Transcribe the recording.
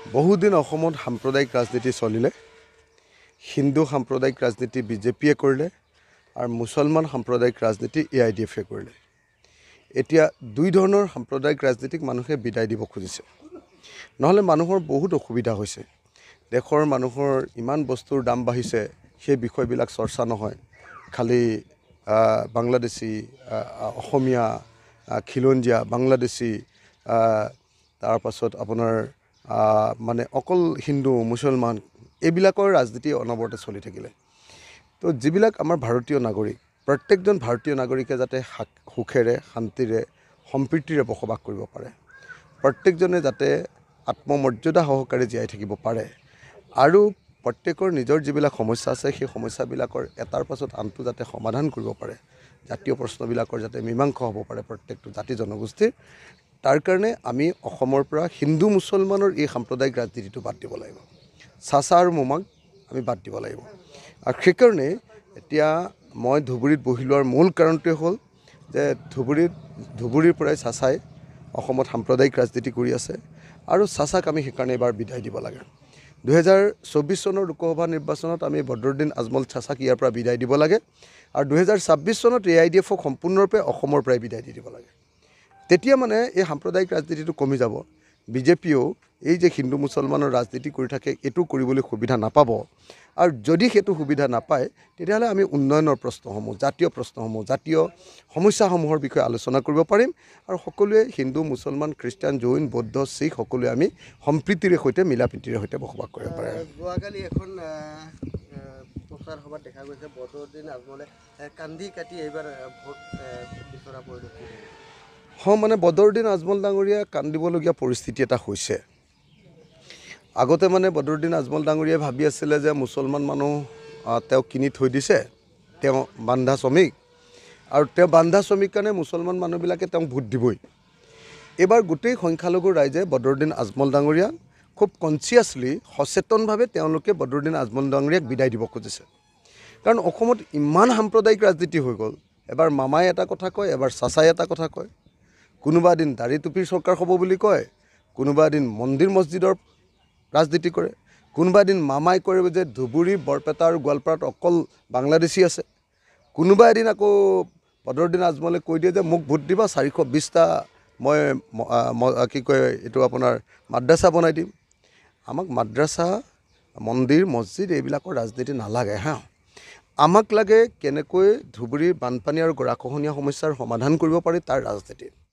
বহুদিন অসমত সাম্প্ৰদায়িক ৰাজনীতি চলিলে। হিন্দু সাম্প্ৰদায়িক ৰাজনীতি বিজেপিয়ে কৰিলে আৰু মুছলমান সাম্প্ৰদায়িক ৰাজনীতি AIDFে কৰিলে। এতিয়া দুই ধৰণৰ সাম্প্ৰদায়িক ৰাজনীতিক মানুহে বিদায় দিব খুজিছে। নহ'লে মানুহৰ বহুত অসুবিধা হৈছে। দেশৰ মানুহৰ ইমান বস্তুৰ দাম বাঢ়িছে, সেই বিষয়বিলাক চৰ্চা নহয়। খালি বাংলাদেশী, অসমীয়া, খিলঞ্জীয়া, বাংলাদেশী, তাৰ পাছত আপোনাৰ মানে অকল হিন্দু মুছলমান এইবিলাকৰ ৰাজনীতি অনবৰতে চলি থাকিলে। তো যিবিলাক আমাৰ ভাৰতীয় নাগৰিক, প্ৰত্যেকজন ভাৰতীয় নাগৰিকে যাতে সুখেৰে শান্তিৰে সম্প্ৰীতিৰে বসবাস কৰিব পাৰে, প্ৰত্যেকজনে যাতে আত্মমৰ্যাদা সহকাৰে জীয়াই থাকিব পাৰে আৰু প্ৰত্যেকৰ নিজৰ যিবিলাক সমস্যা আছে সেই সমস্যাবিলাকৰ এটাৰ পাছত আনটো যাতে সমাধান কৰিব পাৰে, জাতীয় প্ৰশ্নবিলাকৰ যাতে মীমাংসা হ'ব পাৰে প্ৰত্যেকটো জাতি জনগোষ্ঠীৰ, তাৰ কাৰণে আমি অসমৰ পৰা হিন্দু মুছলমানৰ এই সাম্প্ৰদায়িক ৰাজনীতিটো বাদ দিব লাগিব। চাচা আৰু মোমাক আমি বাদ দিব লাগিব। আৰু সেইকাৰণে এতিয়া মই ধুবুৰীত বহি লোৱাৰ মূল কাৰণটোৱে হ'ল যে ধুবুৰীৰ পৰাই চাচাই অসমত সাম্প্ৰদায়িক ৰাজনীতি কৰি আছে আৰু চাচাক আমি সেইকাৰণে এবাৰ বিদায় দিব লাগে। 2024 চনৰ লোকসভা নিৰ্বাচনত আমি বদৰুদ্দিন আজমল চাচাক ইয়াৰ পৰা বিদায় দিব লাগে আৰু 2026 চনত AIDFক সম্পূৰ্ণৰূপে অসমৰ পৰাই বিদায় দি দিব লাগে। তেতিয়া মানে এই সাম্প্ৰদায়িক ৰাজনীতিটো কমি যাব। বিজেপিয়েও এই যে হিন্দু মুছলমানৰ ৰাজনীতি কৰি থাকে এইটো কৰিবলৈ সুবিধা নাপাব আৰু যদি সেইটো সুবিধা নাপায় তেতিয়াহ'লে আমি উন্নয়নৰ প্ৰশ্নসমূহ, জাতীয় প্ৰশ্নসমূহ, জাতীয় সমস্যাসমূহৰ বিষয়ে আলোচনা কৰিব পাৰিম আৰু সকলোৱে হিন্দু মুছলমান খ্ৰীষ্টান জৈন বৌদ্ধ শিখ সকলোৱে আমি সম্প্ৰীতিৰে সৈতে মিলাপ্ৰীতিৰে সৈতে বসবাস কৰিব পাৰে। যোৱাকালি এখন প্ৰচাৰ সভাত দেখা গৈছে বদৰুদ্দিন আজমলে কান্দি কাটি এইবাৰ ভোট বিচৰা পৰিলক্ষিত হৈছে। মানে বদৰুদ্দিন আজমল ডাঙৰীয়া কান্দিবলগীয়া পৰিস্থিতি এটা হৈছে। আগতে মানে বদৰুদ্দিন আজমল ডাঙৰীয়াই ভাবি আছিলে যে মুছলমান মানুহ তেওঁ কিনি থৈ দিছে, তেওঁ বান্ধা শ্ৰমিক আৰু তেওঁ বান্ধা শ্ৰমিক কাৰণে মুছলমান মানুহবিলাকে তেওঁক ভোট দিবই। এইবাৰ গোটেই সংখ্যালঘু ৰাইজে বদৰুদ্দিন আজমল ডাঙৰীয়াক খুব কনচিয়াছলি সচেতনভাৱে তেওঁলোকে বদৰুদ্দিন আজমল ডাঙৰীয়াক বিদায় দিব খুজিছে। কাৰণ অসমত ইমান সাম্প্ৰদায়িক ৰাজনীতি হৈ গ'ল। এবাৰ মামাই এটা কথা কয়, এবাৰ চাচাই এটা কথা কয়, কোনোবা এদিন দাড়ি টুপিৰ চৰকাৰ হ'ব বুলি কয়, কোনোবা এদিন মন্দিৰ মছজিদৰ ৰাজনীতি কৰে, কোনোবা এদিন মামাই কয় যে ধুবুৰী বৰপেটা আৰু গোৱালপাৰাত অকল বাংলাদেশী আছে, কোনোবা এদিন আকৌ বদৰুদ্দিন আজমলে কৈ দিয়ে যে মোক ভোট দিবা 420টা মই কি কয় এইটো আপোনাৰ মাদ্ৰাছা বনাই দিম। আমাক মাদ্ৰাছা, মন্দিৰ মছজিদ এইবিলাকৰ ৰাজনীতি নালাগে হা। আমাক লাগে কেনেকৈ ধুবুৰীৰ বানপানী আৰু গৰাখহনীয়া সমস্যাৰ সমাধান কৰিব পাৰি তাৰ ৰাজনীতি।